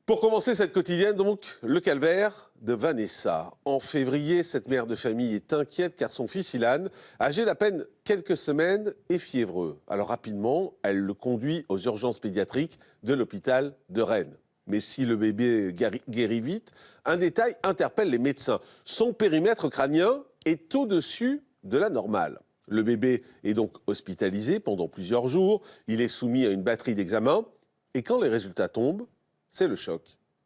Pour commencer cette quotidienne, donc, le calvaire de Vanessa. En février, cette mère de famille est inquiète car son fils Ilan, âgé d'à peine quelques semaines, est fiévreux. Alors rapidement, elle le conduit aux urgences pédiatriques de l'hôpital de Rennes. Mais si le bébé guérit vite, un détail interpelle les médecins. Son périmètre crânien est au-dessus de la normale. Le bébé est donc hospitalisé pendant plusieurs jours. Il est soumis à une batterie d'examens. Et quand les résultats tombent, c'est le choc.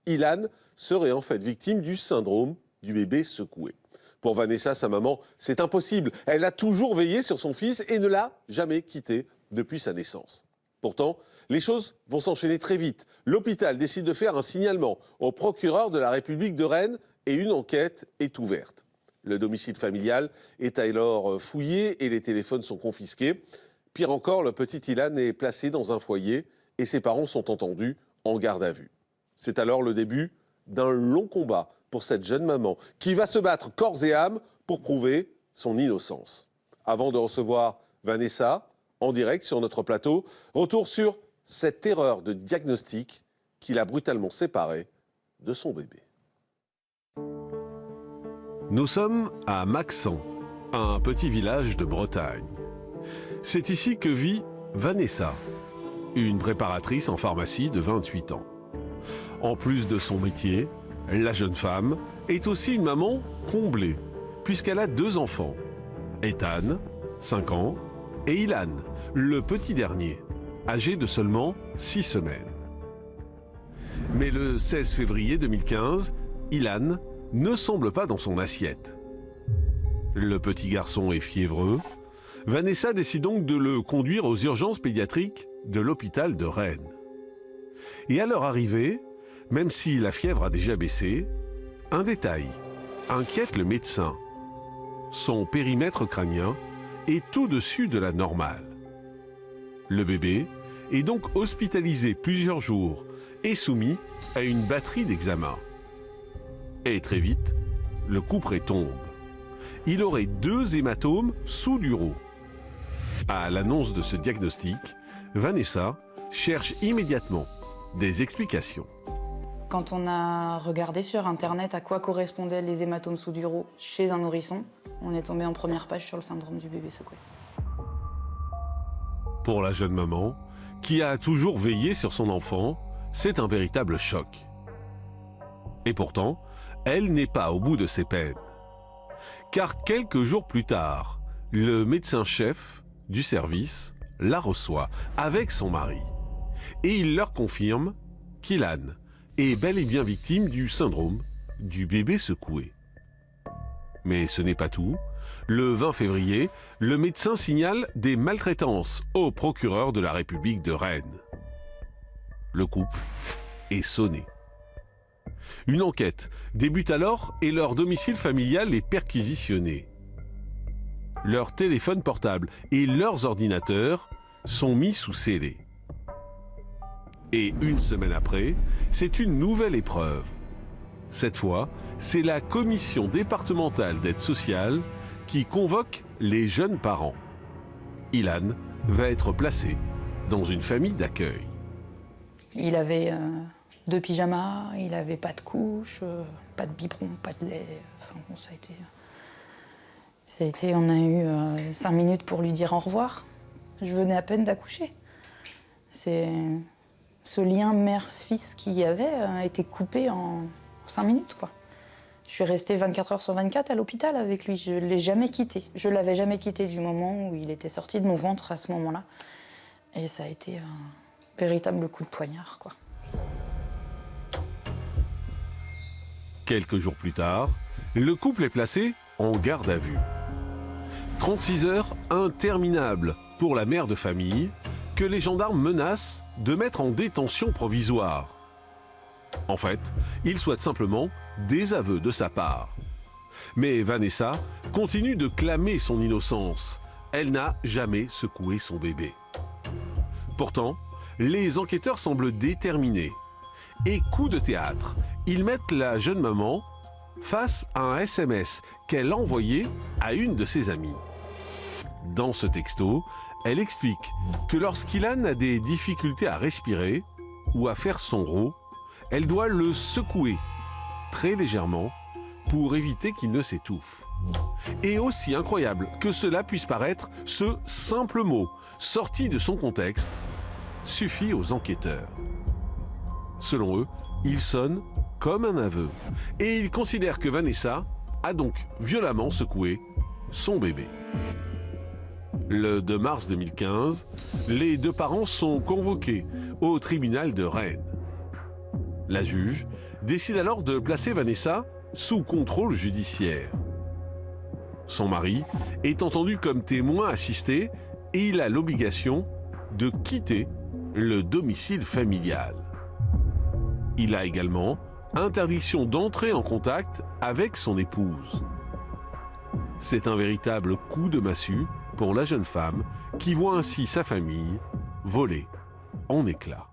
Ilan serait en fait victime du syndrome du bébé secoué. Pour Vanessa, sa maman, c'est impossible. Elle a toujours veillé sur son fils et ne l'a jamais quitté depuis sa naissance. Pourtant, les choses vont s'enchaîner très vite. L'hôpital décide de faire un signalement au procureur de la République de Rennes et une enquête est ouverte. Le domicile familial est alors fouillé et les téléphones sont confisqués. Pire encore, le petit Ilan est placé dans un foyer et ses parents sont entendus en garde à vue. C'est alors le début d'un long combat pour cette jeune maman qui va se battre corps et âme pour prouver son innocence. Avant de recevoir Vanessa en direct sur notre plateau, retour sur cette erreur de diagnostic qui l'a brutalement séparée de son bébé. Nous sommes à Maxent, un petit village de Bretagne. C'est ici que vit Vanessa, une préparatrice en pharmacie de 28 ans. En plus de son métier, la jeune femme est aussi une maman comblée, puisqu'elle a 2 enfants. Ethan, 5 ans, et Ilan, le petit dernier, âgé de seulement 6 semaines. Mais le 16 février 2015, Ilan ne semble pas dans son assiette. Le petit garçon est fiévreux. Vanessa décide donc de le conduire aux urgences pédiatriques de l'hôpital de Rennes. Et à leur arrivée, même si la fièvre a déjà baissé, un détail inquiète le médecin. Son périmètre crânien est au-dessus de la normale. Le bébé est donc hospitalisé plusieurs jours et soumis à une batterie d'examens. Et très vite, le couperet tombe. Il aurait 2 hématomes sous-duraux. À l'annonce de ce diagnostic, Vanessa cherche immédiatement des explications. Quand on a regardé sur Internet à quoi correspondaient les hématomes sous-duraux chez un nourrisson, on est tombé en première page sur le syndrome du bébé secoué. Pour la jeune maman, qui a toujours veillé sur son enfant, c'est un véritable choc. Et pourtant, elle n'est pas au bout de ses peines. Car quelques jours plus tard, le médecin-chef du service la reçoit avec son mari. Et il leur confirme qu'Ilan est bel et bien victime du syndrome du bébé secoué. Mais ce n'est pas tout. Le 20 février, le médecin signale des maltraitances au procureur de la République de Rennes. Le couple est sonné. Une enquête débute alors et leur domicile familial est perquisitionné. Leurs téléphones portables et leurs ordinateurs sont mis sous scellé. Et une semaine après, c'est une nouvelle épreuve. Cette fois, c'est la commission départementale d'aide sociale qui convoque les jeunes parents. Ilan va être placé dans une famille d'accueil. Il avait 2 pyjamas, il avait pas de couche, pas de biberon, pas de lait. Enfin bon, ça a été, on a eu 5 minutes pour lui dire au revoir. Je venais à peine d'accoucher. Ce lien mère-fils qu'il y avait a été coupé en 5 minutes, quoi. Je suis restée 24 heures sur 24 à l'hôpital avec lui. Je ne l'ai jamais quitté. Je ne l'avais jamais quitté du moment où il était sorti de mon ventre à ce moment-là. Et ça a été un véritable coup de poignard, quoi. Quelques jours plus tard, le couple est placé en garde à vue. 36 heures interminables pour la mère de famille que les gendarmes menacent de mettre en détention provisoire. En fait, ils souhaitent simplement des aveux de sa part. Mais Vanessa continue de clamer son innocence. Elle n'a jamais secoué son bébé. Pourtant, les enquêteurs semblent déterminés. Et coup de théâtre, ils mettent la jeune maman face à un SMS qu'elle a envoyé à une de ses amies. Dans ce texto, elle explique que lorsqu'Ilan a des difficultés à respirer ou à faire son rot, Elle doit le secouer, très légèrement, pour éviter qu'il ne s'étouffe. Et aussi incroyable que cela puisse paraître, ce simple mot, sorti de son contexte, suffit aux enquêteurs. Selon eux, il sonne comme un aveu. Et ils considèrent que Vanessa a donc violemment secoué son bébé. Le 2 mars 2015, les deux parents sont convoqués au tribunal de Rennes. La juge décide alors de placer Vanessa sous contrôle judiciaire. Son mari est entendu comme témoin assisté et il a l'obligation de quitter le domicile familial. Il a également interdiction d'entrer en contact avec son épouse. C'est un véritable coup de massue pour la jeune femme qui voit ainsi sa famille voler en éclats.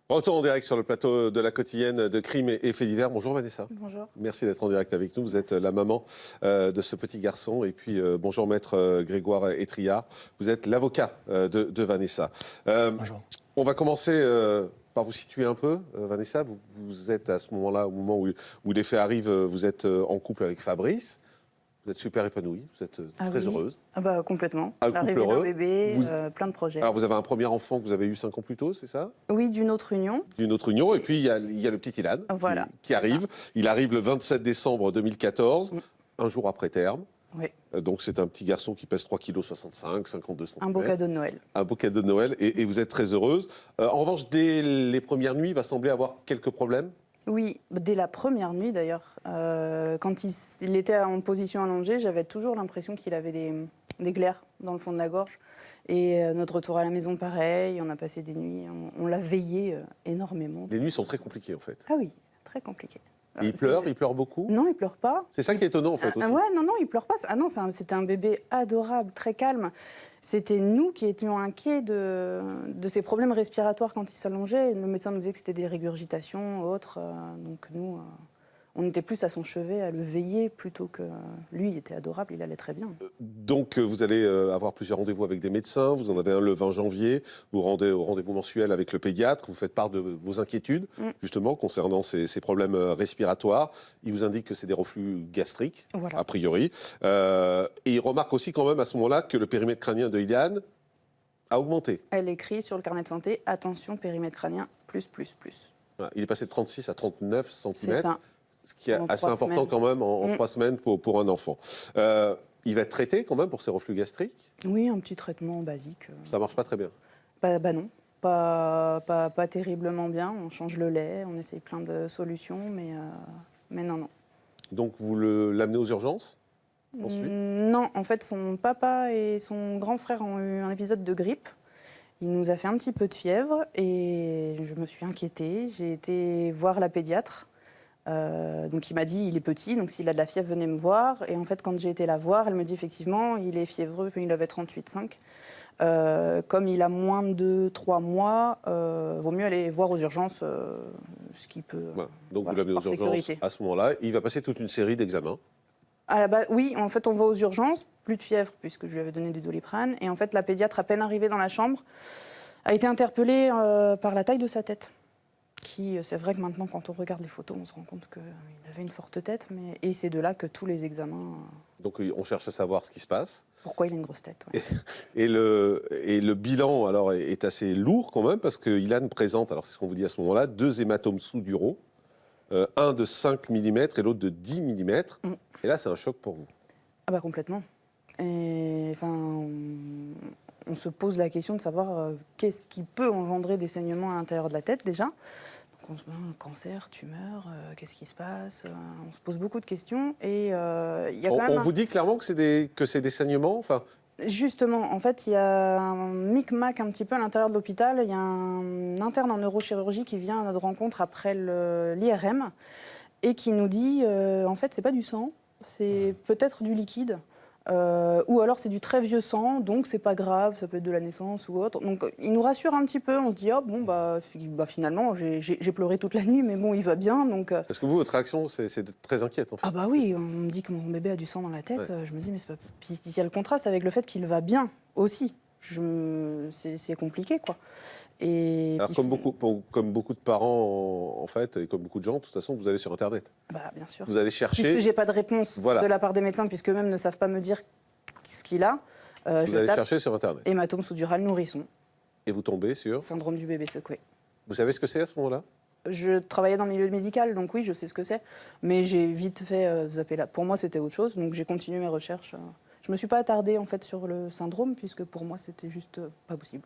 Retour en direct sur le plateau de la quotidienne de Crimes et Faits divers. Bonjour Vanessa. Bonjour. Merci d'être en direct avec nous. Vous êtes la maman de ce petit garçon. Et puis bonjour maître Grégoire Étriard. Vous êtes l'avocat de Vanessa. Bonjour. On va commencer par vous situer un peu. Vanessa, vous êtes à ce moment-là, au moment où les faits arrivent, vous êtes en couple avec Fabrice. Vous êtes super épanouie, vous êtes très heureuse. Ah bah, complètement. Un couple L'arrivée heureux. d'un bébé, Vous- plein de projets. Alors vous avez un premier enfant que vous avez eu 5 ans plus tôt, c'est ça? Oui, d'une autre union. D'une autre union. Et puis il y a le petit Ilan Voilà, qui arrive. Il arrive le 27 décembre 2014, un jour après terme. Oui, Donc c'est un petit garçon qui pèse 3,65 kg, 52 cm. un beau cadeau de Noël. Un beau cadeau de Noël et vous êtes très heureuse. En revanche, dès les premières nuits, il va sembler avoir quelques problèmes. Oui, dès la première nuit d'ailleurs, quand il était en position allongée, j'avais toujours l'impression qu'il avait des glaires dans le fond de la gorge. Et notre retour à la maison, pareil, on a passé des nuits, on l'a veillé énormément. Les nuits sont très compliquées en fait. Ah oui, très compliqué. Et il pleure beaucoup. Non, il pleure pas. C'est ça qui est étonnant en fait aussi. Ouais, non, il pleure pas. Ah non, c'était un bébé adorable, très calme. C'était nous qui étions inquiets de ses problèmes respiratoires quand il s'allongeait. Le médecin nous disait que c'était des régurgitations, autres. Donc nous, on était plus à son chevet, à le veiller, plutôt que lui, il était adorable, il allait très bien. Donc vous allez avoir plusieurs rendez-vous avec des médecins. Vous en avez un le 20 janvier. Vous rendez au rendez-vous mensuel avec le pédiatre. Vous faites part de vos inquiétudes justement concernant ces problèmes respiratoires. Il vous indique que c'est des reflux gastriques, Voilà. a priori. Et il remarque aussi quand même à ce moment-là que le périmètre crânien de Ilan a augmenté. Elle écrit sur le carnet de santé, attention, périmètre crânien, plus. Voilà. Il est passé de 36 à 39 cm. C'est ça. Ce qui est En assez 3 important semaines. quand même en 3 semaines pour un enfant. Il va être traité quand même pour ses reflux gastriques. Oui, un petit traitement basique. Ça marche pas très bien. Bah non, pas terriblement bien. On change le lait, on essaye plein de solutions, mais non. Donc vous l'amenez aux urgences ensuite. Non, en fait, son papa et son grand frère ont eu un épisode de grippe. Il nous a fait un petit peu de fièvre et je me suis inquiétée. J'ai été voir la pédiatre. Donc il m'a dit il est petit, donc s'il a de la fièvre, venez me voir. Et en fait, quand j'ai été la voir, elle me dit effectivement, il est fiévreux, il avait 38,5. Comme il a moins de 3 mois, vaut mieux aller voir aux urgences, ce qui peut. Voilà. Donc voilà, vous l'amenez aux par urgences sécurité. à ce moment-là. Il va passer toute une série d'examens. À la base, oui, en fait, on va aux urgences, plus de fièvre, puisque je lui avais donné du Doliprane. Et en fait, la pédiatre, à peine arrivée dans la chambre, a été interpellée par la taille de sa tête. C'est vrai que maintenant, quand on regarde les photos, on se rend compte qu'il avait une forte tête. Et c'est de là que tous les examens. Donc on cherche à savoir ce qui se passe. Pourquoi il a une grosse tête, ouais. Et le bilan alors est assez lourd quand même parce que Ilan présente, alors c'est ce qu'on vous dit à ce moment-là, 2 hématomes sous-duraux, un de 5 mm et l'autre de 10 mm. Et là, c'est un choc pour vous. Ah bah complètement. Et enfin, on se pose la question de savoir qu'est-ce qui peut engendrer des saignements à l'intérieur de la tête déjà. Donc on se dit, cancer, tumeur, qu'est-ce qui se passe? On se pose beaucoup de questions et il y a quand même On vous dit clairement que c'est des saignements. Enfin, Justement, en fait, il y a un micmac un petit peu à l'intérieur de l'hôpital. Il y a un interne en neurochirurgie qui vient à notre rencontre après l'IRM et qui nous dit, en fait, c'est pas du sang, c'est peut-être du liquide. Ou alors c'est du très vieux sang, donc c'est pas grave, ça peut être de la naissance ou autre. Donc il nous rassure un petit peu, on se dit, oh bon, finalement, j'ai pleuré toute la nuit, mais bon, il va bien. Donc, parce que vous, votre réaction, c'est très inquiète en fait. ah bah oui, on me dit que mon bébé a du sang dans la tête, je me dis, mais c'est pas... Puis il y a le contraste avec le fait qu'il va bien aussi. C'est compliqué, quoi. Et Alors, puis, comme beaucoup de parents, en fait, et comme beaucoup de gens, de toute façon, vous allez sur Internet. bah, bien sûr. Vous allez chercher. Puisque j'ai pas de réponse Voilà. de la part des médecins, puisque eux-mêmes ne savent pas me dire ce qu'il a, Vous je allez tape chercher sur Internet. hématome sous-dural nourrisson, Et vous tombez sur. syndrome du bébé secoué. Vous savez ce que c'est à ce moment-là? Je travaillais dans le milieu médical, donc oui, je sais ce que c'est. Mais j'ai vite fait zapper là. Pour moi, c'était autre chose, donc j'ai continué mes recherches. Je me suis pas attardée en fait sur le syndrome, puisque pour moi, c'était juste pas possible.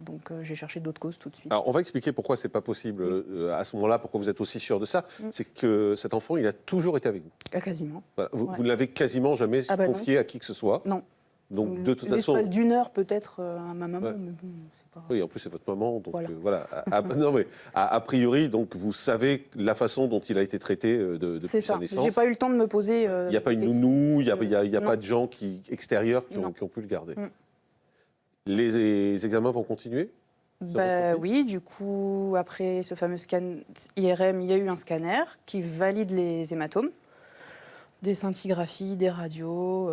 Donc j'ai cherché d'autres causes tout de suite. Alors, on va expliquer pourquoi c'est pas possible à ce moment-là, pourquoi vous êtes aussi sûr de ça. C'est que cet enfant, il a toujours été avec vous. Ah, quasiment. Voilà. Vous, Ouais. vous ne l'avez quasiment jamais Ah bah non. confié à qui que ce soit. Non. Donc, de toute façon. L'espace d'une heure peut-être à ma maman, Ouais. mais bon, c'est pas... Oui, en plus, c'est votre maman. Donc, Voilà. voilà. Non, mais a priori, donc, vous savez la façon dont il a été traité depuis C'est sa ça. naissance. J'ai pas eu le temps de me poser. Il n'y a pas une des nounou, il n'y a, Non. pas de gens extérieurs qui Non. ont pu le garder. Mm. Les examens vont continuer? Bah oui, du coup, après ce fameux scan IRM, il y a eu un scanner qui valide les hématomes, des scintigraphies, des radios,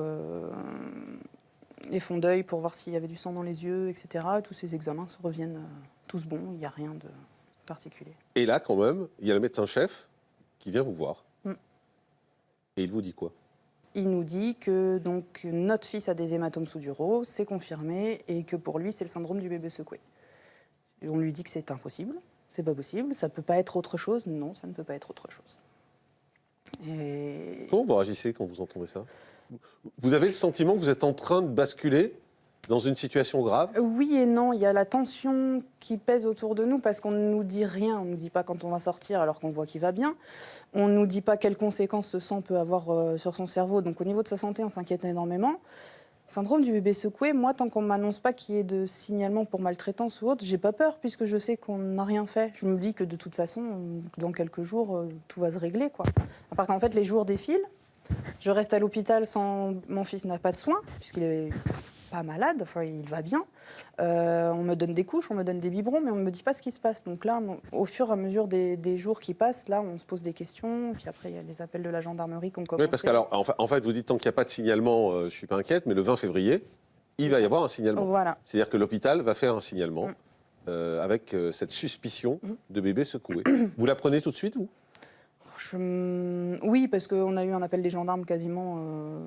les fonds d'œil pour voir s'il y avait du sang dans les yeux, etc. Tous ces examens se reviennent tous bons, il n'y a rien de particulier. Et là, quand même, il y a le médecin-chef qui vient vous voir. Mm. Et il vous dit quoi? Il nous dit que donc, notre fils a des hématomes sous-duraux, c'est confirmé, et que pour lui, c'est le syndrome du bébé secoué. Et on lui dit que c'est impossible, c'est pas possible, ça peut pas être autre chose. Non, ça ne peut pas être autre chose. Et Comment vous réagissez quand vous entendez ça? Vous avez le sentiment que vous êtes en train de basculer dans une situation grave? oui et non, il y a la tension qui pèse autour de nous parce qu'on ne nous dit rien, on ne nous dit pas quand on va sortir alors qu'on voit qu'il va bien, on ne nous dit pas quelles conséquences ce sang peut avoir sur son cerveau, donc au niveau de sa santé on s'inquiète énormément. Syndrome du bébé secoué, moi tant qu'on ne m'annonce pas qu'il y ait de signalement pour maltraitance ou autre, j'ai pas peur puisque je sais qu'on n'a rien fait. Je me dis que de toute façon, dans quelques jours, tout va se régler, quoi. À part qu'en fait les jours défilent, je reste à l'hôpital sans... Mon fils n'a pas de soins, puisqu'il est pas malade, enfin il va bien. On me donne des couches, on me donne des biberons, mais on ne me dit pas ce qui se passe. Donc là, au fur et à mesure des jours qui passent, là on se pose des questions, puis après il y a les appels de la gendarmerie qu'on commence. Oui, parce qu'alors, en fait, vous dites tant qu'il n'y a pas de signalement, je ne suis pas inquiète, mais le 20 février, il va y avoir un signalement. Voilà. C'est-à-dire que l'hôpital va faire un signalement avec cette suspicion de bébé secoué. Vous la prenez tout de suite, vous? Oui, parce qu'on a eu un appel des gendarmes quasiment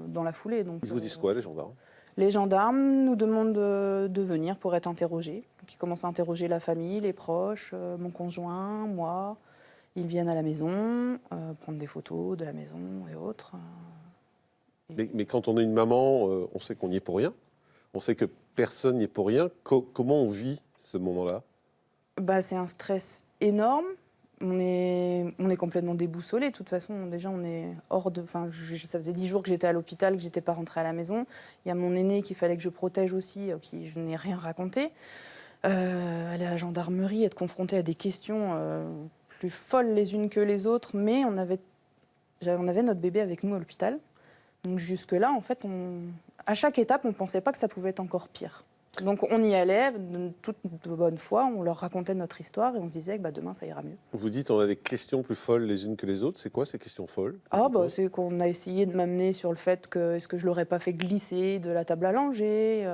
dans la foulée. Donc, Ils vous disent quoi, les gendarmes? Les gendarmes nous demandent de venir pour être interrogés. Donc, ils commencent à interroger la famille, les proches, mon conjoint, moi. Ils viennent à la maison, prendre des photos de la maison et autres. Mais quand on est une maman, on sait qu'on n'y est pour rien. On sait que personne n'y est pour rien. Comment on vit ce moment-là? Bah, c'est un stress énorme. On est complètement déboussolé. De toute façon, déjà, on est hors de... Enfin, ça faisait 10 jours que j'étais à l'hôpital, que je n'étais pas rentrée à la maison. Il y a mon aîné qu'il fallait que je protège aussi, qui je n'ai rien raconté. Aller à la gendarmerie, être confrontée à des questions plus folles les unes que les autres. Mais on avait notre bébé avec nous à l'hôpital. Donc jusque-là, en fait, à chaque étape, on ne pensait pas que ça pouvait être encore pire. Donc on y allait, de toute bonne foi, on leur racontait notre histoire et on se disait que demain ça ira mieux. Vous dites on a des questions plus folles les unes que les autres. C'est quoi ces questions folles? C'est qu'on a essayé de m'amener sur le fait que est-ce que je l'aurais pas fait glisser de la table à langer.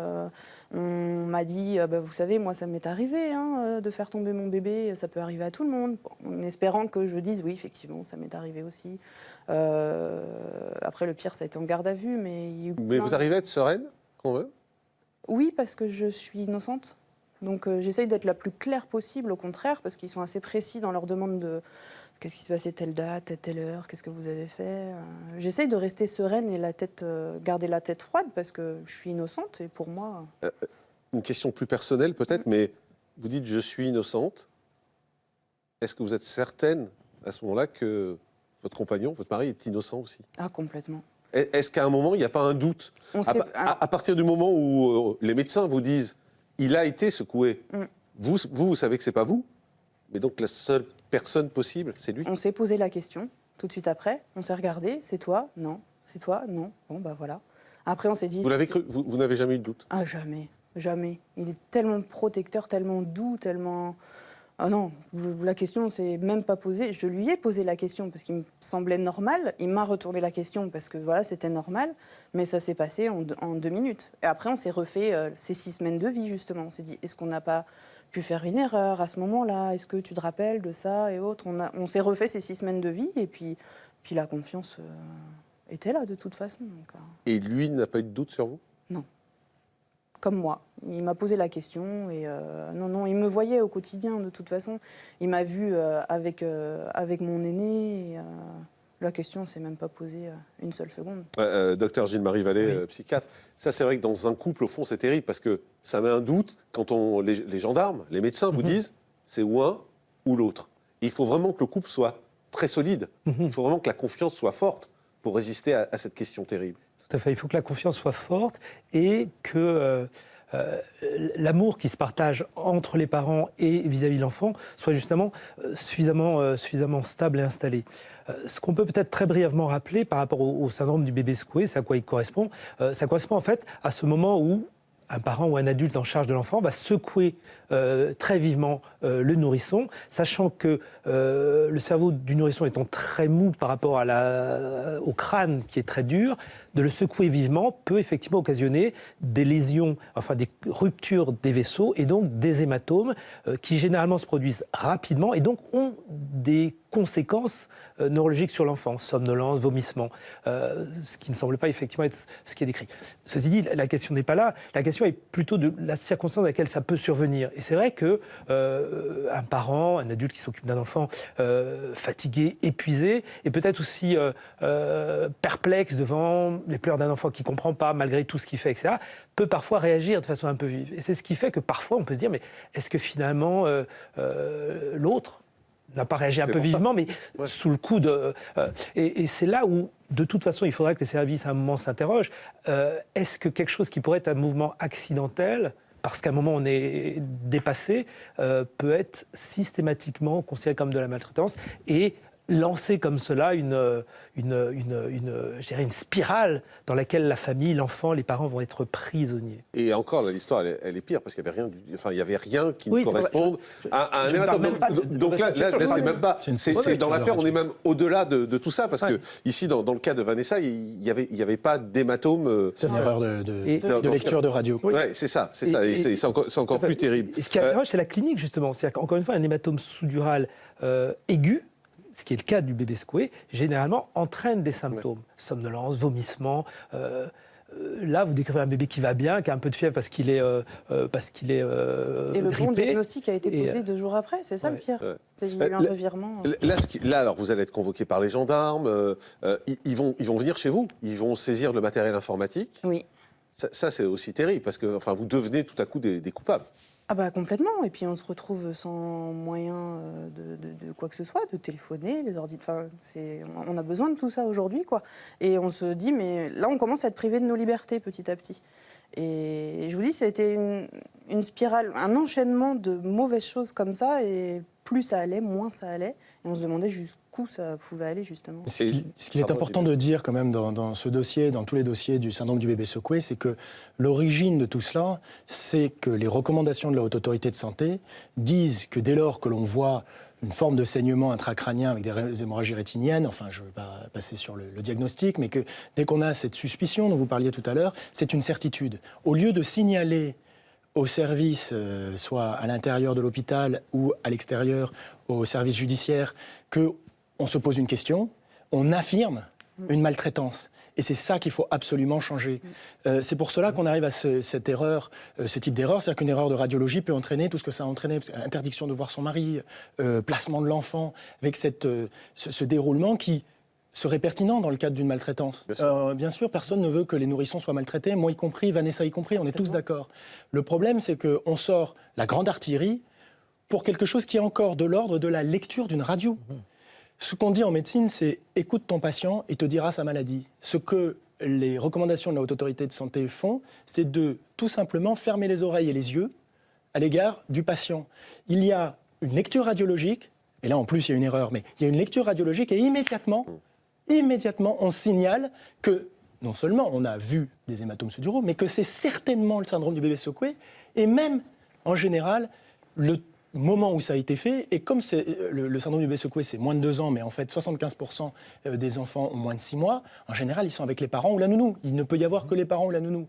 On m'a dit, vous savez, moi ça m'est arrivé de faire tomber mon bébé, ça peut arriver à tout le monde. En espérant que je dise oui, effectivement, ça m'est arrivé aussi. Après le pire, ça a été en garde à vue, mais il y a eu Mais plein vous arrivez à être sereine quand même? Oui, parce que je suis innocente. Donc j'essaye d'être la plus claire possible, au contraire, parce qu'ils sont assez précis dans leur demande de qu'est-ce qui s'est passé telle date, telle heure, qu'est-ce que vous avez fait. J'essaye de rester sereine et garder la tête froide, parce que je suis innocente et pour moi... Une question plus personnelle peut-être, mais vous dites je suis innocente. Est-ce que vous êtes certaine à ce moment-là que votre compagnon, votre mari est innocent aussi? Ah, complètement. Est-ce qu'à un moment, il n'y a pas un doute à partir du moment où les médecins vous disent « il a été secoué vous savez que ce n'est pas vous, mais donc la seule personne possible, c'est lui. On s'est posé la question tout de suite après. On s'est regardé. C'est toi? Non. C'est toi? Non. Bon, voilà. Après, on s'est dit... Vous l'avez cru? Vous n'avez jamais eu de doute? Ah, jamais. Jamais. Il est tellement protecteur, tellement doux, tellement... Ah non, la question ne s'est même pas posée. Je lui ai posé la question parce qu'il me semblait normal. Il m'a retourné la question parce que voilà, c'était normal. Mais ça s'est passé en 2 minutes. Et après, on s'est refait ces 6 semaines de vie, justement. On s'est dit, est-ce qu'on n'a pas pu faire une erreur à ce moment-là. Est-ce que tu te rappelles de ça et autres? On s'est refait ces 6 semaines de vie et puis la confiance était là de toute façon. Donc, Et lui n'a pas eu de doute sur vous? non. Comme moi. Il m'a posé la question et non, il me voyait au quotidien de toute façon. Il m'a vu avec mon aîné et la question ne s'est même pas posée une seule seconde. Docteur Gilles-Marie Vallée, psychiatre, ça c'est vrai que dans un couple, au fond, c'est terrible parce que ça met un doute quand les gendarmes, les médecins vous disent c'est ou un ou l'autre. Et il faut vraiment que le couple soit très solide. Il faut vraiment que la confiance soit forte pour résister à cette question terrible. Tout à fait. Il faut que la confiance soit forte et que l'amour qui se partage entre les parents et vis-à-vis de l'enfant soit justement suffisamment stable et installé. Ce qu'on peut peut-être très brièvement rappeler par rapport au syndrome du bébé secoué, c'est à quoi il correspond. Ça correspond en fait à ce moment où un parent ou un adulte en charge de l'enfant va secouer très vivement le nourrisson, sachant que le cerveau du nourrisson étant très mou par rapport au crâne qui est très dur, de le secouer vivement peut effectivement occasionner des lésions, enfin des ruptures des vaisseaux et donc des hématomes qui généralement se produisent rapidement et donc ont des conséquences neurologiques sur l'enfant, somnolence, vomissement, ce qui ne semble pas effectivement être ce qui est décrit. Ceci dit, la question n'est pas là, la question est plutôt de la circonstance dans laquelle ça peut survenir. Et c'est vrai que un parent, un adulte qui s'occupe d'un enfant fatigué, épuisé, et peut-être aussi perplexe devant les pleurs d'un enfant qui ne comprend pas, malgré tout ce qu'il fait, etc., peut parfois réagir de façon un peu vive. Et c'est ce qui fait que parfois on peut se dire, mais est-ce que finalement l'autre n'a pas réagi un peu vivement, mais sous le coup de... et c'est là où, de toute façon, il faudra que les services, à un moment, s'interrogent. Est-ce que quelque chose qui pourrait être un mouvement accidentel, parce qu'à un moment, on est dépassé, peut être systématiquement considéré comme de la maltraitance et lancer comme cela je dirais une spirale dans laquelle la famille, l'enfant, les parents vont être prisonniers. Et encore, là, l'histoire, elle est pire, parce qu'il n'y avait rien qui ne corresponde à un hématome. Donc là, c'est même pas... C'est dans l'affaire, on est même au-delà de tout ça, parce que ici, dans le cas de Vanessa, il n'y avait pas d'hématome... C'est une erreur de lecture de radio. Oui, c'est ça. Et c'est encore plus terrible. Et ce qui interroge, c'est la clinique, justement. C'est-à-dire qu'encore une fois, un hématome sous-dural aigu, ce qui est le cas du bébé secoué, généralement entraîne des symptômes. Somnolence, vomissement. Là, vous décrivez un bébé qui va bien, qui a un peu de fièvre parce qu'il est grippé. Et le bon diagnostic a été posé 2 jours après, c'est ça le pire. Il y a eu un revirement. Là, alors, vous allez être convoqué par les gendarmes. Ils vont venir chez vous. Ils vont saisir le matériel informatique. Oui. Ça, c'est aussi terrible, parce que vous devenez tout à coup des coupables. Ah bah complètement, et puis on se retrouve sans moyen de quoi que ce soit, de téléphoner, les ordinateurs, on a besoin de tout ça aujourd'hui, quoi. Et on se dit, mais là on commence à être privé de nos libertés petit à petit. Et je vous dis, ça a été une spirale, un enchaînement de mauvaises choses comme ça, et plus ça allait, moins ça allait. Et on se demandait jusqu'où ça pouvait aller, justement. Ce qu'il est important de dire quand même dans ce dossier, dans tous les dossiers du syndrome du bébé secoué, c'est que l'origine de tout cela, c'est que les recommandations de la Haute Autorité de Santé disent que dès lors que l'on voit une forme de saignement intracrânien avec des hémorragies rétiniennes, enfin je ne vais pas passer sur le diagnostic, mais que dès qu'on a cette suspicion dont vous parliez tout à l'heure, c'est une certitude. Au lieu de signaler au service, soit à l'intérieur de l'hôpital ou à l'extérieur, au service judiciaire, qu'on se pose une question, on affirme une maltraitance. Et c'est ça qu'il faut absolument changer. C'est pour cela qu'on arrive à cette erreur, ce type d'erreur. C'est-à-dire qu'une erreur de radiologie peut entraîner tout ce que ça a entraîné. Interdiction de voir son mari, placement de l'enfant, avec ce déroulement qui serait pertinent dans le cadre d'une maltraitance. Bien sûr, personne ne veut que les nourrissons soient maltraités, moi y compris, Vanessa y compris, on est tous d'accord. Le problème, c'est qu'on sort la grande artillerie pour quelque chose qui est encore de l'ordre de la lecture d'une radio. Ce qu'on dit en médecine, c'est « écoute ton patient et te dira sa maladie ». Ce que les recommandations de la Haute Autorité de Santé font, c'est de tout simplement fermer les oreilles et les yeux à l'égard du patient. Il y a une lecture radiologique, et là en plus il y a une erreur, mais il y a une lecture radiologique et immédiatement on signale que non seulement on a vu des hématomes sous-duraux, mais que c'est certainement le syndrome du bébé secoué, et même en général le moment où ça a été fait, et comme le syndrome du bébé secoué, c'est moins de 2 ans, mais en fait 75% des enfants ont moins de 6 mois, en général, ils sont avec les parents ou la nounou. Il ne peut y avoir que les parents ou la nounou.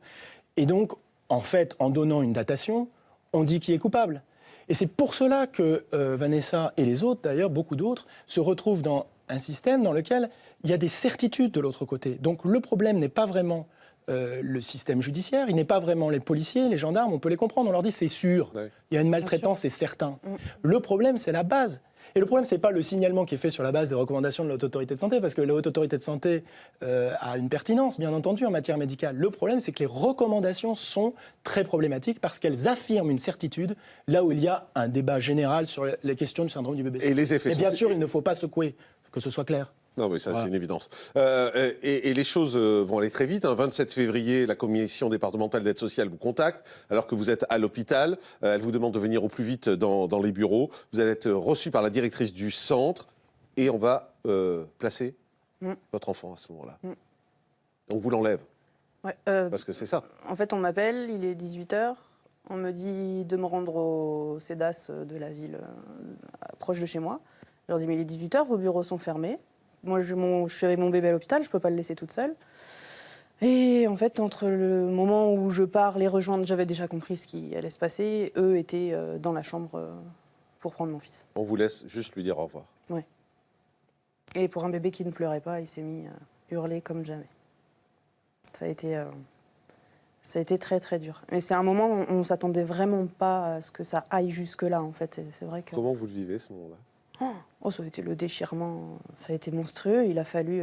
Et donc, en fait, en donnant une datation, on dit qui est coupable. Et c'est pour cela que Vanessa et les autres, d'ailleurs, beaucoup d'autres, se retrouvent dans un système dans lequel il y a des certitudes de l'autre côté. Donc le problème n'est pas vraiment le système judiciaire, il n'est pas vraiment les policiers, les gendarmes, on peut les comprendre, on leur dit c'est sûr, Ouais. il y a une maltraitance, c'est certain. Le problème, c'est la base. Et le problème, ce n'est pas le signalement qui est fait sur la base des recommandations de la Haute Autorité de Santé, parce que la Haute Autorité de Santé a une pertinence, bien entendu, en matière médicale. Le problème, c'est que les recommandations sont très problématiques parce qu'elles affirment une certitude là où il y a un débat général sur les questions du syndrome du bébé. Et les effets Et bien sont- sûr, il ne faut pas secouer, que ce soit clair. Non, mais ça, Voilà. c'est une évidence. Et les choses vont aller très vite. 27 février, la commission départementale d'aide sociale vous contacte, alors que vous êtes à l'hôpital. Elle vous demande de venir au plus vite dans les bureaux. Vous allez être reçu par la directrice du centre et on va placer votre enfant à ce moment-là. On vous l'enlève, Ouais, parce que c'est ça. en fait, on m'appelle, il est 18h. On me dit de me rendre au CEDAS de la ville proche de chez moi. Je leur dis, mais il est 18h, vos bureaux sont fermés. Moi, je suis avec mon bébé à l'hôpital, je ne peux pas le laisser toute seule. Et en fait, entre le moment où je pars les rejoindre, j'avais déjà compris ce qui allait se passer. Eux étaient dans la chambre pour prendre mon fils. On vous laisse juste lui dire au revoir. Et pour un bébé qui ne pleurait pas, il s'est mis à hurler comme jamais. Ça a été très, très dur. Mais c'est un moment où on ne s'attendait vraiment pas à ce que ça aille jusque-là, en fait. Et c'est vrai que... Comment vous le vivez, ce moment-là? Oh, ça a été le déchirement, ça a été monstrueux. Il a fallu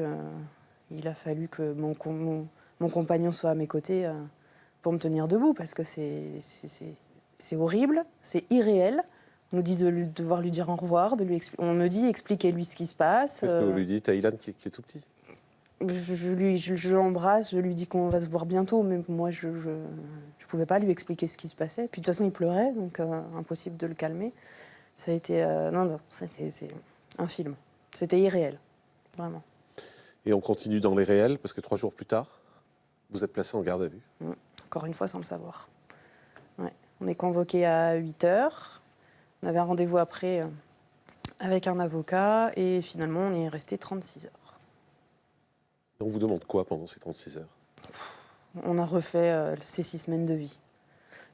que mon compagnon soit à mes côtés pour me tenir debout, parce que c'est horrible, c'est irréel. On nous dit de devoir lui dire au revoir, on me dit expliquez-lui ce qui se passe. Qu'est-ce que vous lui dites à Ilan qui est tout petit? Je l'embrasse, je lui dis qu'on va se voir bientôt, mais moi je pouvais pas lui expliquer ce qui se passait. Puis de toute façon il pleurait, donc impossible de le calmer. Ça a été c'est un film. C'était irréel, vraiment. Et on continue dans les réels, parce que 3 jours plus tard, vous êtes placé en garde à vue. Encore une fois, sans le savoir. Ouais. On est convoqué à 8h. On avait un rendez-vous après avec un avocat. Et finalement, on est resté 36 heures. Et on vous demande quoi pendant ces 36 heures? On a refait ces 6 semaines de vie.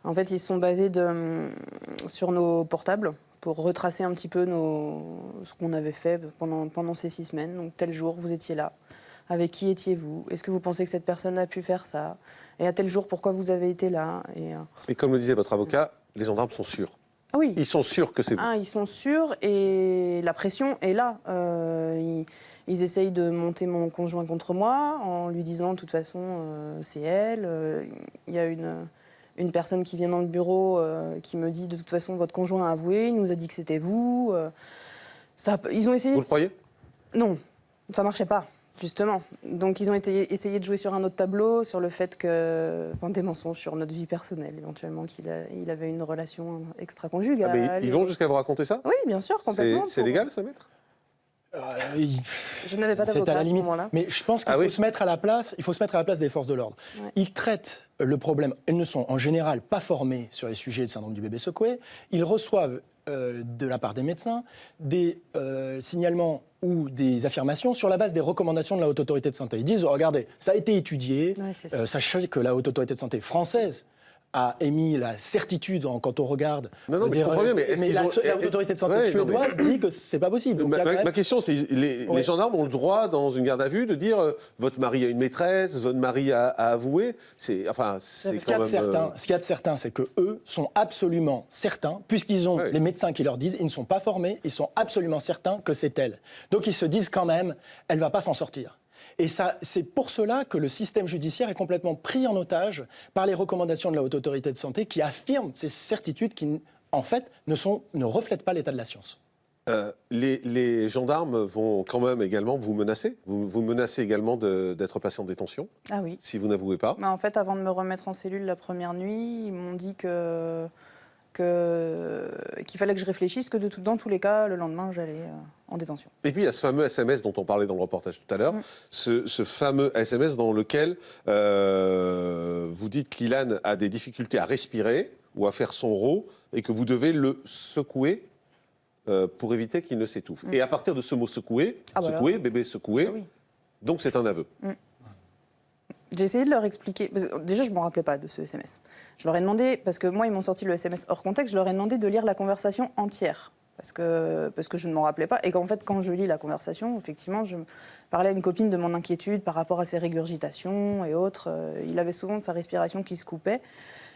En fait, ils se sont basés sur nos portables pour retracer un petit peu ce qu'on avait fait pendant ces 6 semaines. Donc, tel jour, vous étiez là. Avec qui étiez-vous? Est-ce que vous pensez que cette personne a pu faire ça? Et à tel jour, pourquoi vous avez été là? Et comme le disait votre avocat, les gendarmes sont sûrs. Ah oui. Ils sont sûrs que c'est vous. Ils sont sûrs et la pression est là. Ils essayent de monter mon conjoint contre moi en lui disant de toute façon c'est elle. Il y a une personne qui vient dans le bureau qui me dit de toute façon votre conjoint a avoué, il nous a dit que c'était vous. Ils ont essayé. Vous le croyez? Non, ça marchait pas. Justement. Donc, ils ont essayé de jouer sur un autre tableau, sur le fait que... Enfin, des mensonges sur notre vie personnelle, éventuellement, qu'il avait une relation extra-conjugale. Ah, mais ils vont jusqu'à vous raconter ça? Oui, bien sûr, complètement. C'est légal, ça, maître? Je n'avais pas C'est d'avocat à la à ce limite. moment-là. Mais je pense qu'il faut se mettre à la place. Il faut se mettre à la place des forces de l'ordre. Ouais. Ils traitent le problème. Elles ne sont en général pas formées sur les sujets du syndrome du bébé secoué. Ils reçoivent de la part des médecins des signalements ou des affirmations sur la base des recommandations de la Haute Autorité de Santé. Ils disent, regardez, ça a été étudié, Ouais, c'est ça. sachez que la Haute Autorité de Santé française a émis la certitude quand on regarde. Non, mais je comprends bien, mais est-ce qu'ils la, ont... la Haute Autorité de Santé Ouais, non, mais- suédoise dit que c'est pas possible. Donc, il y a quand même- Ma question, c'est les gendarmes ont le droit, dans une garde à vue, de dire votre mari a une maîtresse, votre mari a avoué. C'est Ce qu'il y a de certain, c'est que eux sont absolument certains, puisqu'ils ont les médecins qui leur disent, ils ne sont pas formés, ils sont absolument certains que c'est elle. Donc ils se disent quand même, elle va pas s'en sortir. Et ça, c'est pour cela que le système judiciaire est complètement pris en otage par les recommandations de la Haute Autorité de Santé qui affirment ces certitudes qui, en fait, ne reflètent pas l'état de la science. Les gendarmes vont quand même également vous menacer. Vous menacez également d'être placé en détention, Ah oui. si vous n'avouez pas. En fait, avant de me remettre en cellule la première nuit, ils m'ont dit qu'il fallait que je réfléchisse, que dans tous les cas, le lendemain, j'allais en détention. Et puis il y a ce fameux SMS dont on parlait dans le reportage tout à l'heure, ce fameux SMS dans lequel vous dites qu'Ilan a des difficultés à respirer ou à faire son rot et que vous devez le secouer pour éviter qu'il ne s'étouffe. Et à partir de ce mot secouer, Ah, voilà. secouer, bébé secoué, Ah oui. donc c'est un aveu. J'ai essayé de leur expliquer. Parce que déjà, je ne me rappelais pas de ce SMS. Je leur ai demandé, parce que moi, ils m'ont sorti le SMS hors contexte, je leur ai demandé de lire la conversation entière. Parce que je ne m'en rappelais pas. Et qu'en fait, quand je lis la conversation, effectivement, je parlais à une copine de mon inquiétude par rapport à ses régurgitations et autres. Il avait souvent de sa respiration qui se coupait.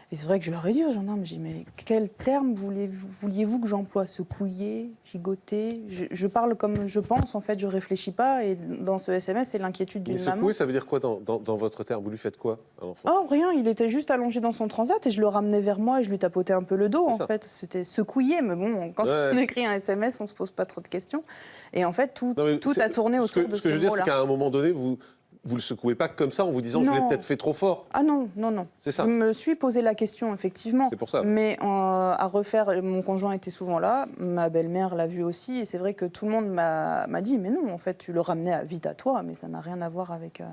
Et c'est vrai que je leur ai dit aux gendarmes, j'ai dit, mais quel terme vouliez-vous que j'emploie? Secouiller, gigoter? Je parle comme je pense, en fait, je réfléchis pas. Et dans ce SMS, c'est l'inquiétude d'une maman. Secouer, ça veut dire quoi dans votre terme? Vous lui faites quoi à l'enfant? Oh, rien, il était juste allongé dans son transat et je le ramenais vers moi et je lui tapotais un peu le dos, en fait. C'était secouiller, mais bon, quand on écrit un SMS, on se pose pas trop de questions. Et en fait, tout a tourné autour de ce mot-là. Ce que je veux dire, c'est qu'à un moment donné, vous le secouez pas comme ça en vous disant je l'ai peut-être fait trop fort. Ah non, non, non. C'est ça. Je me suis posé la question, effectivement. C'est pour ça. Mais à refaire, mon conjoint était souvent là, ma belle-mère l'a vu aussi, et c'est vrai que tout le monde m'a dit, mais non, en fait, tu le ramenais vite à toi, mais ça n'a rien à voir avec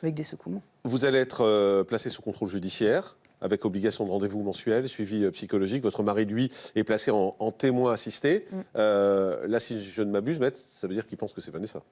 des secouements. Vous allez être placé sous contrôle judiciaire, avec obligation de rendez-vous mensuel, suivi psychologique. Votre mari, lui, est placé en témoin assisté. Là, si je ne m'abuse, maître, ça veut dire qu'il pense que c'est Vanessa.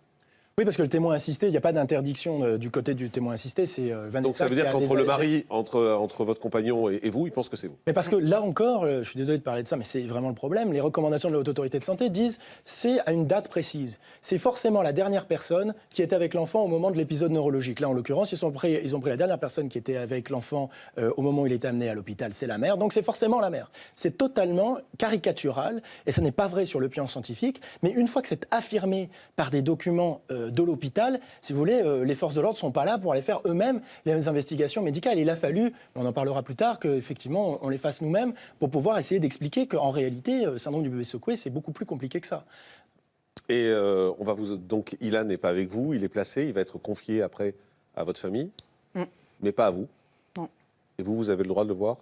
Oui, parce que le témoin assisté, il n'y a pas d'interdiction du côté du témoin assisté, c'est Vanessa. Donc ça veut dire qu'entre le mari, entre votre compagnon et vous, il pense que c'est vous. Mais parce que là encore, je suis désolé de parler de ça, mais c'est vraiment le problème, les recommandations de la Haute Autorité de Santé disent c'est à une date précise. C'est forcément la dernière personne qui était avec l'enfant au moment de l'épisode neurologique. Là, en l'occurrence, ils ont pris la dernière personne qui était avec l'enfant au moment où il était amené à l'hôpital, c'est la mère. Donc c'est forcément la mère. C'est totalement caricatural, et ça n'est pas vrai sur le plan scientifique, mais une fois que c'est affirmé par des documents de l'hôpital, si vous voulez, les forces de l'ordre ne sont pas là pour aller faire eux-mêmes les investigations médicales. Il a fallu, on en parlera plus tard, qu'effectivement on les fasse nous-mêmes pour pouvoir essayer d'expliquer qu'en réalité, le syndrome du bébé secoué, c'est beaucoup plus compliqué que ça. Et donc Ilan n'est pas avec vous, il est placé, il va être confié après à votre famille, mais pas à vous. Non. Et vous avez le droit de le voir?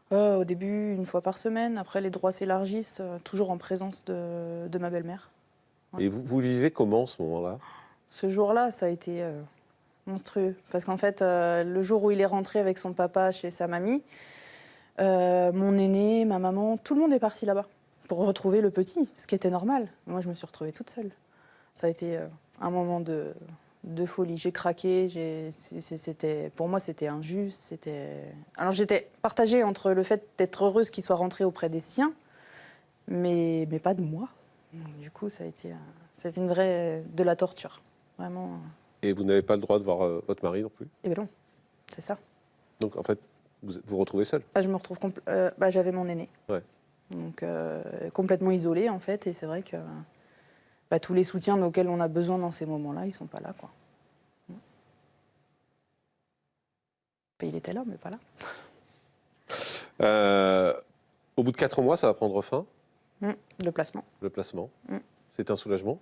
Au début, une fois par semaine. Après, les droits s'élargissent, toujours en présence de ma belle-mère. Et vous vivez comment, ce moment-là? Ce jour-là, ça a été monstrueux. Parce qu'en fait, le jour où il est rentré avec son papa chez sa mamie, mon aîné, ma maman, tout le monde est parti là-bas pour retrouver le petit, ce qui était normal. Moi, je me suis retrouvée toute seule. Ça a été un moment de folie. J'ai craqué. Pour moi, c'était injuste. Alors, j'étais partagée entre le fait d'être heureuse qu'il soit rentré auprès des siens, mais pas de moi. Du coup, ça a été une vraie de la torture, vraiment. Et vous n'avez pas le droit de voir votre mari non plus? Eh bien non, c'est ça. Donc en fait, vous vous retrouvez seul? Je me retrouve j'avais mon aîné, donc complètement isolée en fait, et c'est vrai que tous les soutiens auxquels on a besoin dans ces moments-là, ils sont pas là, quoi. Il était là, mais pas là. Au bout de 4 mois, ça va prendre fin? Le placement. Le placement. C'est un soulagement?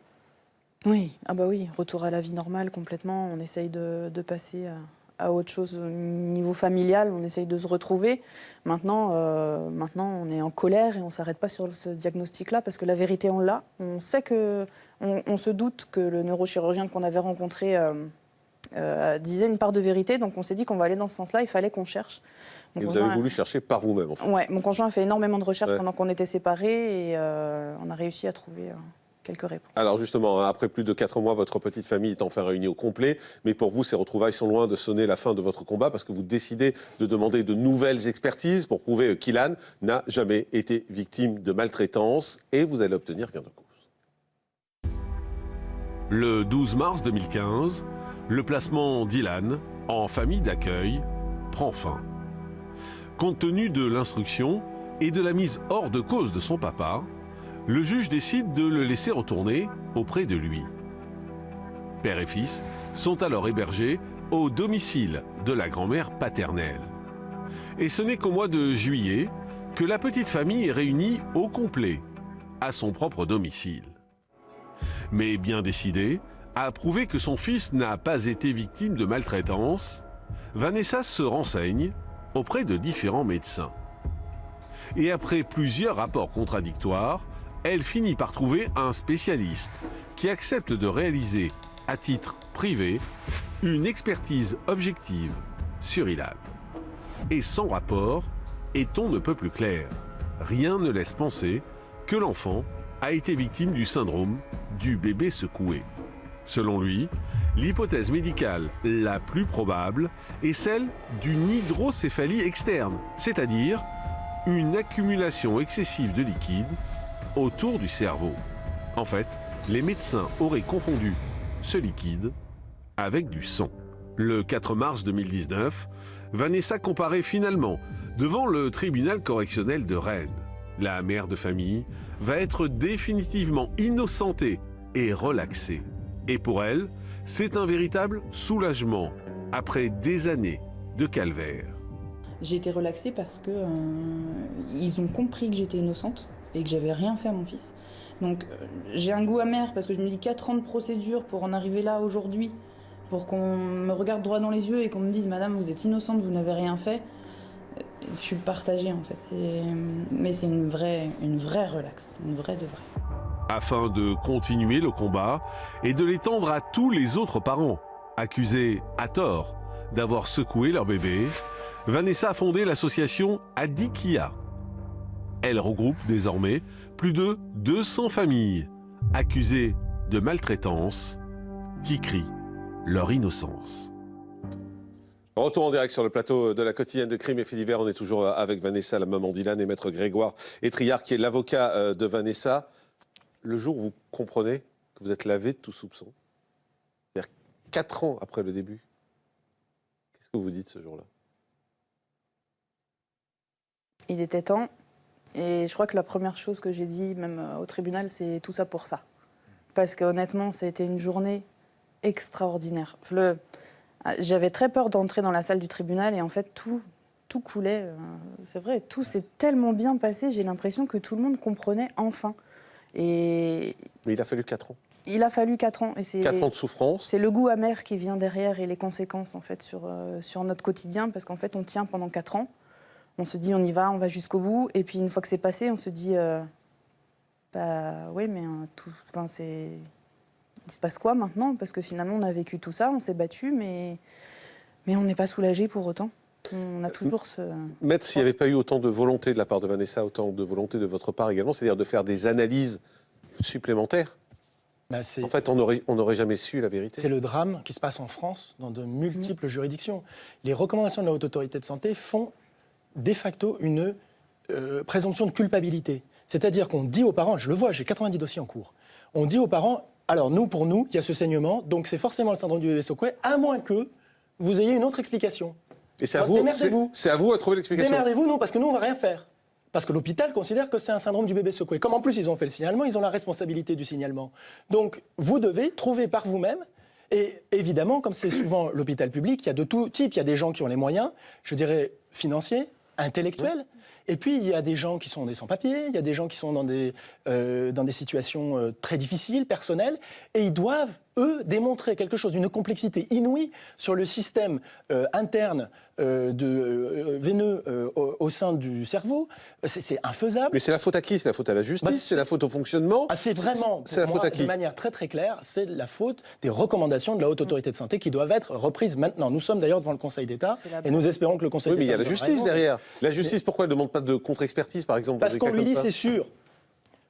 Oui, oui, retour à la vie normale complètement. On essaye de passer à autre chose au niveau familial, on essaye de se retrouver. Maintenant, on est en colère et on ne s'arrête pas sur ce diagnostic-là parce que la vérité, on l'a. On sait on se doute que le neurochirurgien qu'on avait rencontré disait une part de vérité, donc on s'est dit qu'on va aller dans ce sens-là, il fallait qu'on cherche. Et vous avez voulu chercher par vous-même, en fait. Oui, mon conjoint a fait énormément de recherches pendant qu'on était séparés et on a réussi à trouver quelques réponses. Alors justement, après plus de 4 mois, votre petite famille est enfin réunie au complet, mais pour vous, ces retrouvailles sont loin de sonner la fin de votre combat parce que vous décidez de demander de nouvelles expertises pour prouver qu'Ilan n'a jamais été victime de maltraitance et vous allez obtenir gain de cause. Le 12 mars 2015, le placement d'Ilan en famille d'accueil prend fin. Compte tenu de l'instruction et de la mise hors de cause de son papa, le juge décide de le laisser retourner auprès de lui. Père et fils sont alors hébergés au domicile de la grand-mère paternelle. Et ce n'est qu'au mois de juillet que la petite famille est réunie au complet, à son propre domicile. Mais bien décidée à prouver que son fils n'a pas été victime de maltraitance, Vanessa se renseigne auprès de différents médecins. Et après plusieurs rapports contradictoires, elle finit par trouver un spécialiste qui accepte de réaliser, à titre privé, une expertise objective sur Ilan. Et son rapport est on ne peut plus clair. Rien ne laisse penser que l'enfant a été victime du syndrome du bébé secoué. Selon lui, L'hypothèse médicale la plus probable est celle d'une hydrocéphalie externe, c'est-à-dire une accumulation excessive de liquide autour du cerveau. En fait, les médecins auraient confondu ce liquide avec du sang. Le 4 mars 2019, Vanessa comparaît finalement devant le tribunal correctionnel de Rennes. La mère de famille va être définitivement innocentée et relaxée. Et pour elle, c'est un véritable soulagement après des années de calvaire. J'ai été relaxée parce que ils ont compris que j'étais innocente et que j'avais rien fait à mon fils. Donc j'ai un goût amer parce que je me dis 4 ans de procédure pour en arriver là aujourd'hui, pour qu'on me regarde droit dans les yeux et qu'on me dise « Madame, vous êtes innocente, vous n'avez rien fait ». Je suis partagée en fait, mais c'est une vraie relaxe, une vraie de vraie. Afin de continuer le combat et de l'étendre à tous les autres parents, accusés à tort d'avoir secoué leur bébé, Vanessa a fondé l'association Adikia. Elle regroupe désormais plus de 200 familles accusées de maltraitance qui crient leur innocence. Retour en direct sur le plateau de la quotidienne de Crime et Faits divers. On est toujours avec Vanessa, la maman d'Ilan, et maître Grégoire Étriard, qui est l'avocat de Vanessa. Le jour où vous comprenez que vous êtes lavé de tout soupçon, c'est-à-dire 4 ans après le début, qu'est-ce que vous dites ce jour-là? Il était temps. Et je crois que la première chose que j'ai dit, même au tribunal, c'est tout ça pour ça. Parce qu'honnêtement, c'était une journée extraordinaire. J'avais très peur d'entrer dans la salle du tribunal et en fait, tout coulait. C'est vrai, tout s'est tellement bien passé. J'ai l'impression que tout le monde comprenait enfin. Mais il a fallu 4 ans. Il a fallu 4 ans. Et 4 ans de souffrance. C'est le goût amer qui vient derrière et les conséquences en fait, sur notre quotidien. Parce qu'en fait, on tient pendant 4 ans. On se dit, on y va, on va jusqu'au bout. Et puis, une fois que c'est passé, on se dit, oui, mais il se passe quoi maintenant? Parce que finalement, on a vécu tout ça, on s'est battu, mais on n'est pas soulagé pour autant. On a toujours ce... Maître, s'il n'y avait pas eu autant de volonté de la part de Vanessa, autant de volonté de votre part également, c'est-à-dire de faire des analyses supplémentaires, en fait, on n'aurait jamais su la vérité. C'est le drame qui se passe en France, dans de multiples juridictions. Les recommandations de la Haute Autorité de Santé font de facto une présomption de culpabilité. C'est-à-dire qu'on dit aux parents, je le vois, j'ai 90 dossiers en cours, on dit aux parents, alors pour nous, il y a ce saignement, donc c'est forcément le syndrome du bébé secoué, à moins que vous ayez une autre explication. Et c'est à vous à trouver l'explication. Démerdez-vous, non, parce que nous, on ne va rien faire. Parce que l'hôpital considère que c'est un syndrome du bébé secoué. Comme en plus, ils ont fait le signalement, ils ont la responsabilité du signalement. Donc, vous devez trouver par vous-même. Et évidemment, comme c'est souvent l'hôpital public, il y a de tout type. Il y a des gens qui ont les moyens, je dirais, financiers, intellectuels. Et puis, il y a des gens qui sont des sans-papiers, il y a des gens qui sont dans des situations très difficiles, personnelles, et ils doivent, eux, démontrer quelque chose d'une complexité inouïe sur le système interne veineux au sein du cerveau. C'est infaisable. Mais c'est la faute à qui? C'est la faute à la justice? C'est la faute au fonctionnement? C'est vraiment, c'est la faute à qui? De manière très très claire, c'est la faute des recommandations de la Haute Autorité de Santé qui doivent être reprises maintenant. Nous sommes d'ailleurs devant le Conseil d'État et nous espérons que le Conseil d'État... Oui, mais il y a la justice derrière. La justice, pourquoi elle ne demande pas de contre-expertise, par exemple? Parce qu'on lui dit c'est sûr.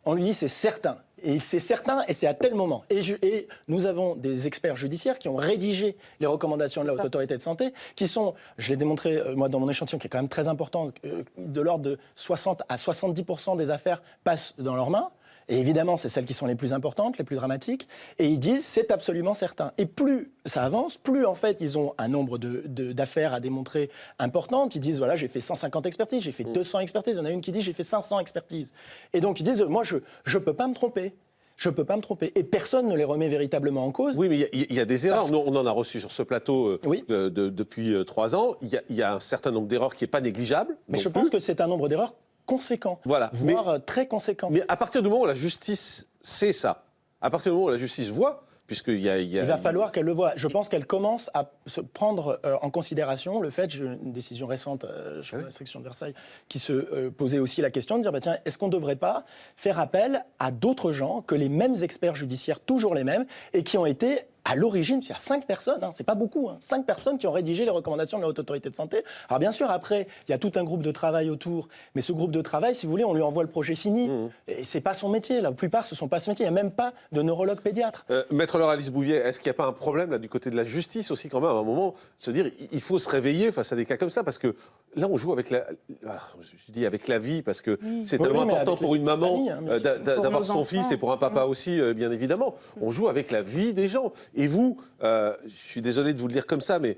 On lui dit c'est certain. Et c'est certain et c'est à tel moment. Et nous avons des experts judiciaires qui ont rédigé les recommandations de la Haute Autorité de Santé, qui sont, je l'ai démontré moi dans mon échantillon, qui est quand même très important, de l'ordre de 60 à 70% des affaires passent dans leurs mains. Et évidemment, c'est celles qui sont les plus importantes, les plus dramatiques. Et ils disent, c'est absolument certain. Et plus ça avance, plus en fait, ils ont un nombre d'affaires à démontrer importantes. Ils disent, voilà, j'ai fait 150 expertises, j'ai fait 200 expertises. Il y en a une qui dit, j'ai fait 500 expertises. Et donc, ils disent, moi, je ne peux pas me tromper. Je ne peux pas me tromper. Et personne ne les remet véritablement en cause. Oui, mais il y a des erreurs. On en a reçu sur ce plateau depuis 3 ans. Il y a un certain nombre d'erreurs qui n'est pas négligeable. Mais je pense que c'est un nombre d'erreurs conséquent, voire très conséquent. Mais à partir du moment où la justice sait ça, à partir du moment où la justice voit, puisqu'il y a... Il va falloir qu'elle le voie. Je pense qu'elle commence à se prendre en considération le fait, une décision récente sur la section de Versailles, qui se posait aussi la question de dire, tiens, est-ce qu'on ne devrait pas faire appel à d'autres gens que les mêmes experts judiciaires, toujours les mêmes, et qui ont été à l'origine, il y a 5 personnes, c'est pas beaucoup, 5 personnes qui ont rédigé les recommandations de la Haute Autorité de Santé. Alors bien sûr, après, il y a tout un groupe de travail autour, mais ce groupe de travail, si vous voulez, on lui envoie le projet fini, et c'est pas son métier. La plupart, ce sont pas ce métier. Il n'y a même pas de neurologue pédiatre. Maître Laure Alice Bouvier, est-ce qu'il n'y a pas un problème là, du côté de la justice aussi quand même, à un moment, se dire il faut se réveiller face à des cas comme ça, parce que là, on joue avec je dis avec la vie, parce que c'est tellement important pour une maman d'avoir son fils et pour un papa aussi, bien évidemment. On joue avec la vie des gens. Et vous, je suis désolé de vous le dire comme ça, mais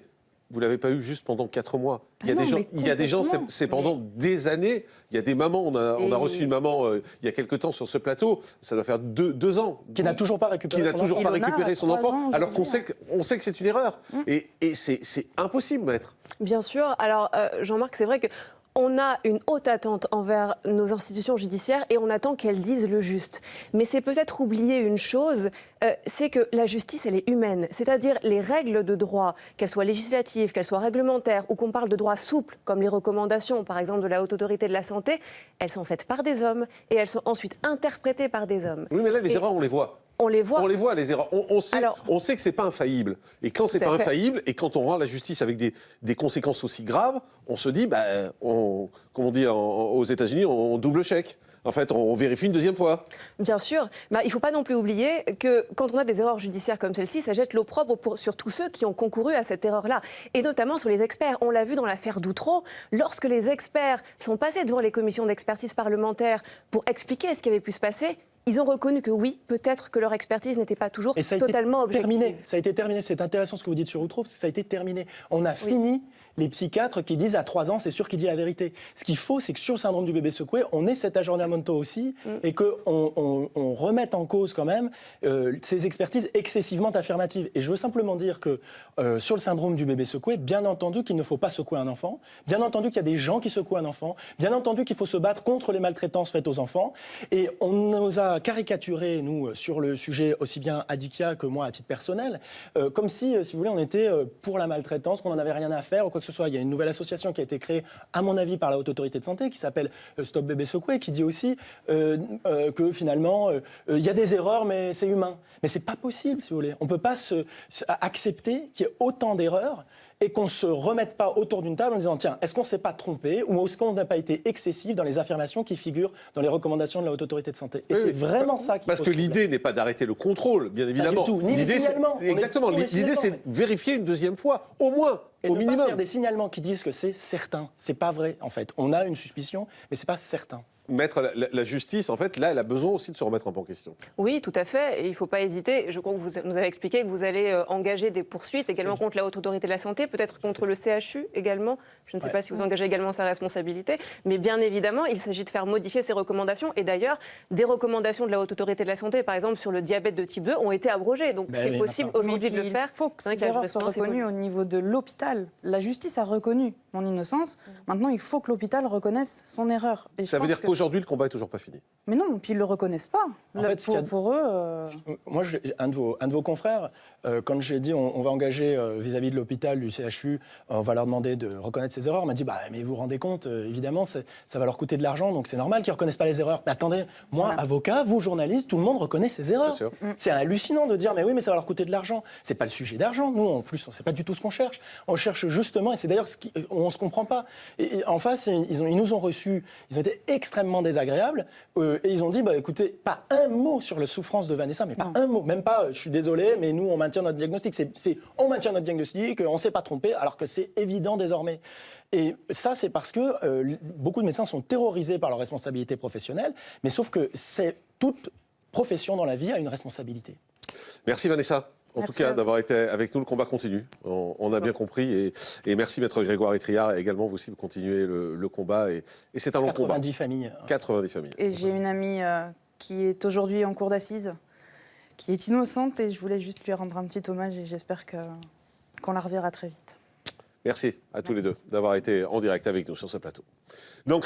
vous ne l'avez pas eu juste pendant 4 mois. Il y a des gens, c'est pendant des années. Il y a des mamans, on a reçu une maman il y a quelque temps sur ce plateau, ça doit faire 2 ans. Qui n'a toujours pas récupéré son enfant, alors qu'on sait que c'est une erreur. Et c'est impossible, maître. Bien sûr. Alors, Jean-Marc, c'est vrai que on a une haute attente envers nos institutions judiciaires et on attend qu'elles disent le juste. Mais c'est peut-être oublier une chose, c'est que la justice, elle est humaine. C'est-à-dire les règles de droit, qu'elles soient législatives, qu'elles soient réglementaires, ou qu'on parle de droits souples, comme les recommandations, par exemple, de la Haute Autorité de la Santé, elles sont faites par des hommes et elles sont ensuite interprétées par des hommes. Oui, mais là, les erreurs, on les voit. On les voit. On les voit, les erreurs. On sait que c'est pas infaillible. Et quand c'est pas infaillible, et quand on rend la justice avec des conséquences aussi graves, on se dit, comme on dit aux États-Unis, on double chèque. En fait, on vérifie une deuxième fois. Bien sûr. Mais il ne faut pas non plus oublier que quand on a des erreurs judiciaires comme celle-ci, ça jette l'opprobre sur tous ceux qui ont concouru à cette erreur-là. Et notamment sur les experts. On l'a vu dans l'affaire d'Outreau, lorsque les experts sont passés devant les commissions d'expertise parlementaire pour expliquer ce qui avait pu se passer, ils ont reconnu que oui, peut-être que leur expertise n'était pas toujours totalement objective. Ça a été terminé. C'est intéressant ce que vous dites sur Outreau, parce que ça a été terminé. On a fini les psychiatres qui disent à 3 ans, c'est sûr qu'il dit la vérité. Ce qu'il faut, c'est que sur le syndrome du bébé secoué, on ait cet aggiornamento aussi et qu'on remette en cause quand même ces expertises excessivement affirmatives. Et je veux simplement dire que sur le syndrome du bébé secoué, bien entendu qu'il ne faut pas secouer un enfant, bien entendu qu'il y a des gens qui secouent un enfant, bien entendu qu'il faut se battre contre les maltraitances faites aux enfants. Et on nous a caricaturé, nous, sur le sujet aussi bien Adikia que moi à titre personnel, comme si vous voulez, on était pour la maltraitance, qu'on n'en avait rien à faire ou quoi que ce soit. Il y a une nouvelle association qui a été créée, à mon avis, par la Haute Autorité de Santé, qui s'appelle Stop Bébé Secoué, qui dit aussi que finalement, il y a des erreurs, mais c'est humain. Mais c'est pas possible, si vous voulez. On peut pas accepter qu'il y ait autant d'erreurs et qu'on ne se remette pas autour d'une table en disant tiens, est-ce qu'on ne s'est pas trompé ou est-ce qu'on n'a pas été excessif dans les affirmations qui figurent dans les recommandations de la Haute Autorité de Santé. Et c'est vraiment ça qui Parce que l'idée n'est pas d'arrêter le contrôle, bien évidemment. Pas du tout, ni les signalements. Exactement, l'idée c'est de vérifier une deuxième fois, au moins, au minimum. Pas faire des signalements qui disent que c'est certain. C'est pas vrai, en fait. On a une suspicion, mais c'est pas certain. Maître, la justice, en fait, là, elle a besoin aussi de se remettre un peu en question. Oui, tout à fait. Et il ne faut pas hésiter. Je crois que vous nous avez expliqué que vous allez engager des poursuites également contre la Haute Autorité de la Santé, peut-être contre le CHU également. Je ne sais pas si vous engagez également sa responsabilité. Mais bien évidemment, il s'agit de faire modifier ces recommandations. Et d'ailleurs, des recommandations de la Haute Autorité de la Santé, par exemple sur le diabète de type 2, ont été abrogées. Donc c'est possible aujourd'hui de le faire. Il faut que ces erreurs soient reconnues au niveau de l'hôpital. La justice a reconnu mon innocence. Maintenant, il faut que l'hôpital reconnaisse son erreur. Et ça veut dire qu'aujourd'hui, le combat est toujours pas fini. Mais non, puis ils le reconnaissent pas. En fait, pour eux. Moi, un de vos confrères, quand j'ai dit on va engager vis-à-vis de l'hôpital, du CHU, on va leur demander de reconnaître ses erreurs, m'a dit mais vous vous rendez compte, évidemment, ça va leur coûter de l'argent, donc c'est normal qu'ils reconnaissent pas les erreurs. Mais attendez, moi, avocat, vous, journaliste, tout le monde reconnaît ses erreurs. C'est hallucinant de dire mais oui, mais ça va leur coûter de l'argent. C'est pas le sujet d'argent. Nous, en plus, on sait pas du tout ce qu'on cherche. On cherche justement, et c'est d'ailleurs on se comprend pas. Et en face, ils nous ont reçus, ils ont été extrêmement désagréables. Et ils ont dit, écoutez, pas un mot sur la souffrance de Vanessa, mais pas un mot, même pas, je suis désolé, mais nous, on maintient notre diagnostic. On maintient notre diagnostic, on ne s'est pas trompé, alors que c'est évident désormais. Et ça, c'est parce que beaucoup de médecins sont terrorisés par leur responsabilité professionnelle, mais sauf que toute profession dans la vie a une responsabilité. Merci Vanessa. En tout cas, d'avoir été avec nous, le combat continue. On a bien compris. Et merci, Maître Grégoire Etriard. Également, vous aussi, vous continuez le combat. Et c'est un long combat. 90 familles. 90 familles. Et j'ai une amie qui est aujourd'hui en cour d'assises, qui est innocente. Et je voulais juste lui rendre un petit hommage. Et j'espère qu'on la reverra très vite. Merci à tous les deux d'avoir été en direct avec nous sur ce plateau. Donc,